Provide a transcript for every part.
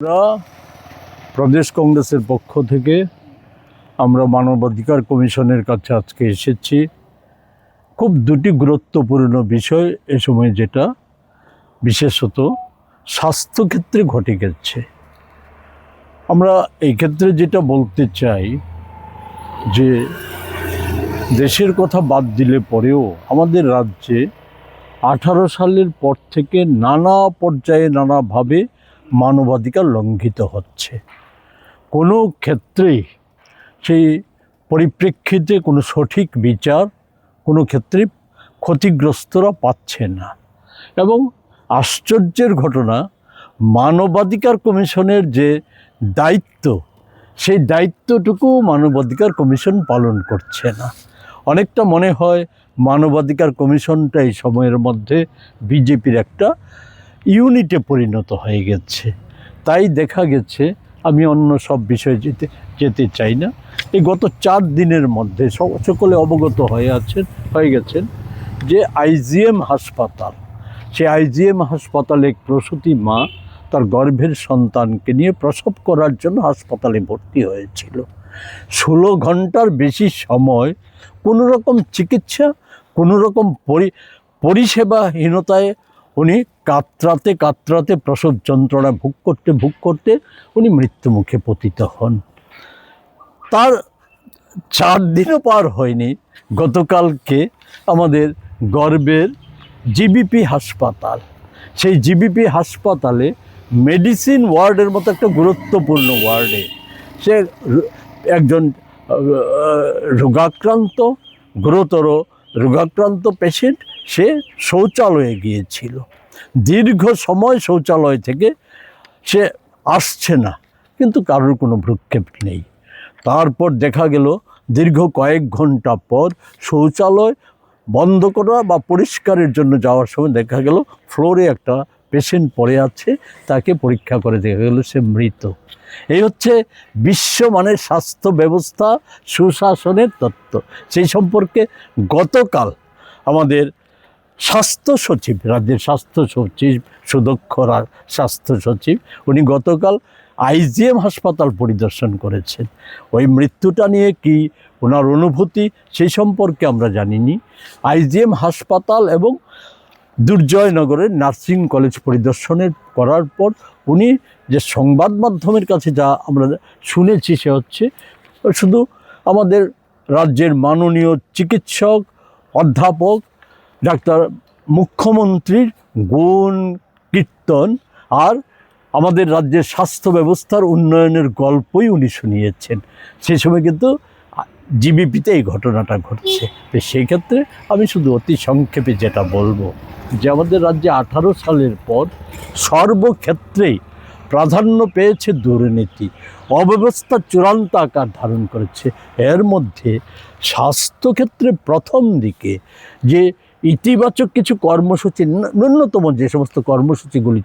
আমরা প্রদেশ কংগ্রেসের পক্ষ থেকে আমরা মানবাধিকার কমিশনের কাছে আজকে এসেছি। খুব দুটি গুরুত্বপূর্ণ বিষয় এ সময়, যেটা বিশেষত স্বাস্থ্যক্ষেত্রে ঘটে গেছে। আমরা এই ক্ষেত্রে যেটা বলতে চাই যে দেশের কথা বাদ দিলে পরেও আমাদের রাজ্যে 18 সালের পর থেকে নানা পর্যায়ে নানাভাবে মানবাধিকার লঙ্ঘিত হচ্ছে। কোনো ক্ষেত্রেই সেই পরিপ্রেক্ষিতে কোনো সঠিক বিচার কোনো ক্ষেত্রে ক্ষতিগ্রস্তরা পাচ্ছে না। এবং আশ্চর্যের ঘটনা, মানবাধিকার কমিশনের যে দায়িত্ব, সেই দায়িত্বটুকু মানবাধিকার কমিশন পালন করছে না। অনেকটা মনে হয় মানবাধিকার কমিশনটা এই সময়ের মধ্যে বিজেপির একটা ইউনিটে পরিণত হয়ে গেছে। তাই দেখা গেছে, আমি অন্য সব বিষয়ে যেতে চাই না, এই গত 4 দিনের মধ্যে সকলে অবগত হয়ে গেছেন যে আইজিএম হাসপাতাল, সেই আইজিএম হাসপাতালে এক প্রসূতি মা তার গর্ভের সন্তানকে নিয়ে প্রসব করার জন্য হাসপাতালে ভর্তি হয়েছিল। 16 ঘন্টার বেশি সময় কোনো রকম চিকিৎসা, কোনো রকম পরিষেবাহীনতায় উনি কাতরাতে প্রসব যন্ত্রণা ভোগ করতে উনি মৃত্যুমুখে পতিত হন। তার 4 দিনও পার হয়নি, গতকালকে আমাদের গর্বের জিবিপি হাসপাতাল, সেই জিবিপি হাসপাতালে মেডিসিন ওয়ার্ডের মতো একটা গুরুত্বপূর্ণ ওয়ার্ডে সে একজন গুরুতর রোগাক্রান্ত পেশেন্ট, সে শৌচালয়ে গিয়েছিল। দীর্ঘ সময় শৌচালয় থেকে সে আসছে না, কিন্তু কারোর কোনো ভ্রুক্ষেপ নেই। তারপর দেখা গেল দীর্ঘ কয়েক ঘন্টা পর শৌচালয় বন্ধ করা বা পরিষ্কারের জন্য যাওয়ার সময় দেখা গেল ফ্লোরে একটা পেশেন্ট পড়ে আছে, তাকে পরীক্ষা করে দেখা গেল সে মৃত। এই হচ্ছে বিশ্বমানের স্বাস্থ্য ব্যবস্থা, সুশাসনের তত্ত্ব। সেই সম্পর্কে গতকাল আমাদের স্বাস্থ্য সচিব, রাজ্যের স্বাস্থ্য সচিব, সুদক্ষ স্বাস্থ্য সচিব, উনি গতকাল আইজিএম হাসপাতাল পরিদর্শন করেছেন। ওই মৃত্যুটা নিয়ে কি ওনার অনুভূতি, সেই সম্পর্কে আমরা জানিনি। আইজিএম হাসপাতাল এবং দুর্জয়নগরের নার্সিং কলেজ পরিদর্শনের করার পর উনি যে সংবাদ মাধ্যমের কাছে যা আমরা শুনেছি, সে হচ্ছে শুধু আমাদের রাজ্যের মাননীয় চিকিৎসক, অধ্যাপক, ডাক্তার মুখ্যমন্ত্রীর গুণ কীর্তন আর আমাদের রাজ্যের স্বাস্থ্য ব্যবস্থার উন্নয়নের গল্পই উনি শুনিয়েছেন। সেই সময় কিন্তু জিবিপিতে এই ঘটনাটা ঘটছে। তো সেই ক্ষেত্রে আমি শুধু অতি সংক্ষেপে যেটা বলবো, যে আমাদের রাজ্যে 18 সালের পর সর্বক্ষেত্রেই প্রাধান্য পেয়েছে দুর্নীতি, অব্যবস্থা চূড়ান্ত আকার ধারণ করেছে। এর মধ্যে স্বাস্থ্যক্ষেত্রে প্রথম দিকে যে ইতিবাচক কিছু কর্মসূচি, ন্যূনতম যে সমস্ত কর্মসূচিগুলি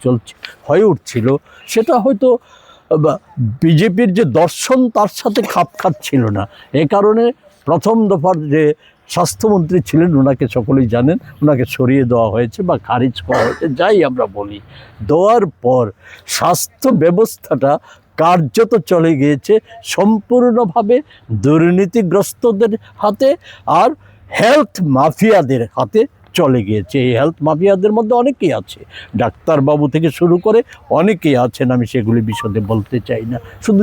হয়ে উঠছিল, সেটা হয়তো বিজেপির যে দর্শন তার সাথে খাপ খাচ্ছিল না। এ কারণে প্রথম দফার যে স্বাস্থ্যমন্ত্রী ছিলেন, ওনাকে সকলেই জানেন, ওনাকে সরিয়ে দেওয়া হয়েছে বা খারিজ করা হয়েছে, যাই আমরা বলি। দেওয়ার পর স্বাস্থ্য ব্যবস্থাটা কার্যত চলে গিয়েছে সম্পূর্ণভাবে দুর্নীতিগ্রস্তদের হাতে আর হেলথ মাফিয়াদের হাতে চলে গিয়েছে। এই হেলথ মাফিয়াদের মধ্যে অনেকেই আছে, ডাক্তারবাবু থেকে শুরু করে অনেকেই আছেন, আমি সেগুলি বিশদে বলতে চাই না। শুধু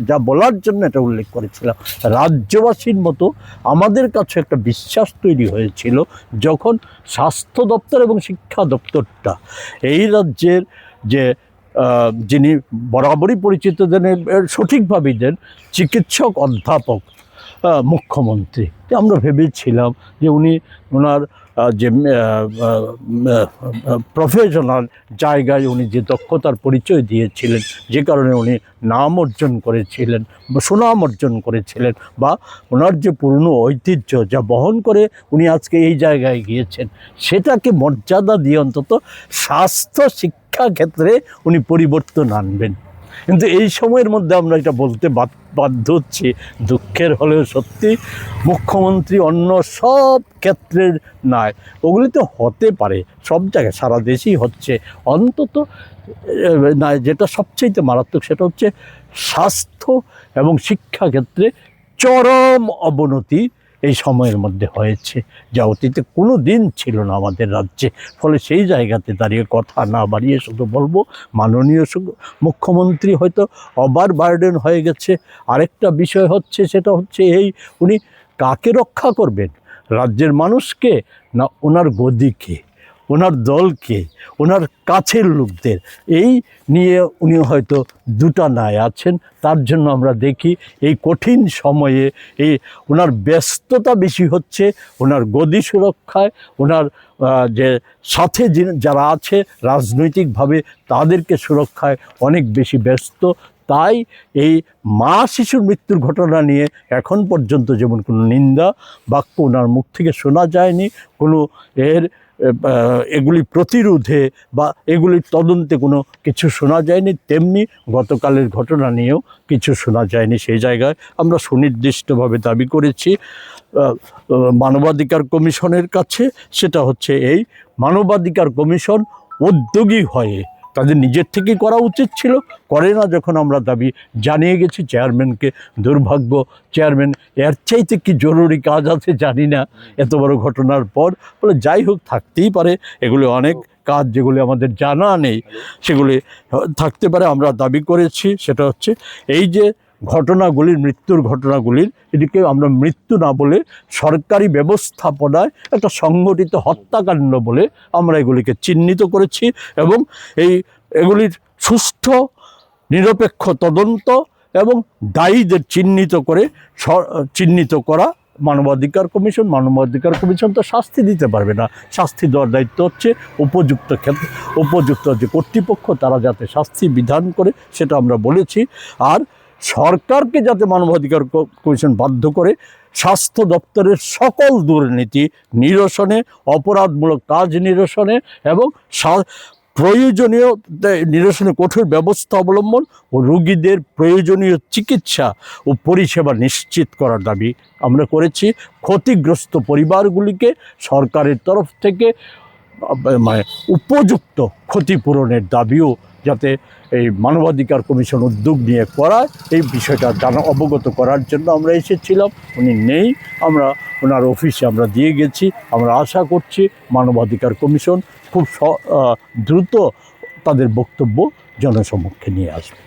যা বলার জন্য এটা উল্লেখ করেছিলাম, রাজ্যবাসীর মতো আমাদের কাছে একটা বিশ্বাস তৈরি হয়েছিল যখন স্বাস্থ্য দপ্তর এবং শিক্ষা দপ্তরটা এই রাজ্যের যে যিনি বরাবরই পরিচিত দেন, সঠিকভাবেই দেন, চিকিৎসক, অধ্যাপক, মুখ্যমন্ত্রী, আমরা ভেবেছিলাম যে ওনার যে প্রফেশনাল জায়গায় উনি যে দক্ষতার পরিচয় দিয়েছিলেন, যে কারণে উনি নাম অর্জন করেছিলেন, সুনাম অর্জন করেছিলেন, বা ওনার যে পুরনো ঐতিহ্য যা বহন করে উনি আজকে এই জায়গায় গিয়েছেন, সেটাকে মর্যাদা দিয়ে অন্তত স্বাস্থ্য শিক্ষা ক্ষেত্রে উনি পরিবর্তন আনবেন। কিন্তু এই সময়ের মধ্যে আমরা এটা বলতে বাধ্য হচ্ছি, দুঃখের হলেও সত্যি, মুখ্যমন্ত্রী অন্য সব ক্ষেত্রের নয়, ওগুলি তো হতে পারে সব জায়গায়, সারা দেশেই হচ্ছে, অন্তত না যেটা সবচেয়ে মারাত্মক সেটা হচ্ছে স্বাস্থ্য এবং শিক্ষাক্ষেত্রে চরম অবনতি এই সময়ের মধ্যে হয়েছে, যা অতীতে কোনো দিন ছিল না আমাদের রাজ্যে। ফলে সেই জায়গাতে দাঁড়িয়ে কথা না বাড়িয়ে শুধু বলবো, মাননীয় মুখ্যমন্ত্রী হয়তো ওভার বার্ডেন হয়ে গেছে। আরেকটা বিষয় হচ্ছে, সেটা হচ্ছে এই, উনি কাকে রক্ষা করবেন, রাজ্যের মানুষকে না ওনার গদিকে, ওনার দলকে, ওনার কাছের লোকদের? এই নিয়ে উনি হয়তো দুটা নায় আছেন। তার জন্য আমরা দেখি এই কঠিন সময়ে এই ওনার ব্যস্ততা বেশি হচ্ছে, ওনার গদি সুরক্ষায়, ওনার যে সাথে যারা আছে রাজনৈতিকভাবে তাদেরকে সুরক্ষায় অনেক বেশি ব্যস্ত। তাই এই মা শিশুর মৃত্যুর ঘটনা নিয়ে এখন পর্যন্ত যেমন কোনো নিন্দা বাক্য ওনার মুখ থেকে শোনা যায়নি, কোনো এগুলি প্রতিরোধে বা এগুলির তদন্তে কোনো কিছু শোনা যায়নি, তেমনি গতকালের ঘটনা নিয়েও কিছু শোনা যায়নি। সেই জায়গায় আমরা সুনির্দিষ্টভাবে দাবি করেছি মানবাধিকার কমিশনের কাছে, সেটা হচ্ছে এই, মানবাধিকার কমিশন উদ্যোগী হয়ে তাদের নিজের থেকেই করা উচিত ছিল, করে না যখন আমরা দাবি জানিয়ে গেছি চেয়ারম্যানকে। দুর্ভাগ্য, চেয়ারম্যান এর চাইতে কি জরুরি কাজ আছে জানি না এত বড় ঘটনার পর। বলে যাই হোক, থাকতেই পারে এগুলি অনেক কাজ যেগুলি আমাদের জানা নেই, সেগুলি থাকতে পারে। আমরা দাবি করেছি সেটা হচ্ছে এই যে ঘটনাগুলির, মৃত্যুর ঘটনাগুলির, এটিকে আমরা মৃত্যু না বলে সরকারি ব্যবস্থাপনায় একটা সংগঠিত হত্যাকাণ্ড বলে আমরা এগুলিকে চিহ্নিত করেছি, এবং এগুলির সুষ্ঠু নিরপেক্ষ তদন্ত এবং দায়ীদের চিহ্নিত করা মানবাধিকার কমিশন তো শাস্তি দিতে পারবে না, শাস্তি দেওয়ার দায়িত্ব হচ্ছে উপযুক্ত যে কর্তৃপক্ষ, তারা যাতে শাস্তি বিধান করে সেটা আমরা বলেছি। আর সরকারকে যাতে মানবাধিকার কমিশন বাধ্য করে স্বাস্থ্য দপ্তরের সকল দুর্নীতি নিরসনে, অপরাধমূলক কাজ নিরসনে এবং প্রয়োজনীয় নিরসনে কঠোর ব্যবস্থা অবলম্বন ও রোগীদের প্রয়োজনীয় চিকিৎসা ও পরিষেবা নিশ্চিত করার দাবি আমরা করেছি। ক্ষতিগ্রস্ত পরিবারগুলিকে সরকারের তরফ থেকে মানে উপযুক্ত ক্ষতিপূরণের দাবিও যাতে এই মানবাধিকার কমিশন উদ্যোগ নিয়ে করায়, এই বিষয়টা অবগত করার জন্য আমরা এসেছিলাম। উনি নেই, আমরা ওনার অফিসে আমরা দিয়ে গেছি। আমরা আশা করছি মানবাধিকার কমিশন খুব দ্রুত তাদের বক্তব্য জনসমক্ষে নিয়ে আসবে।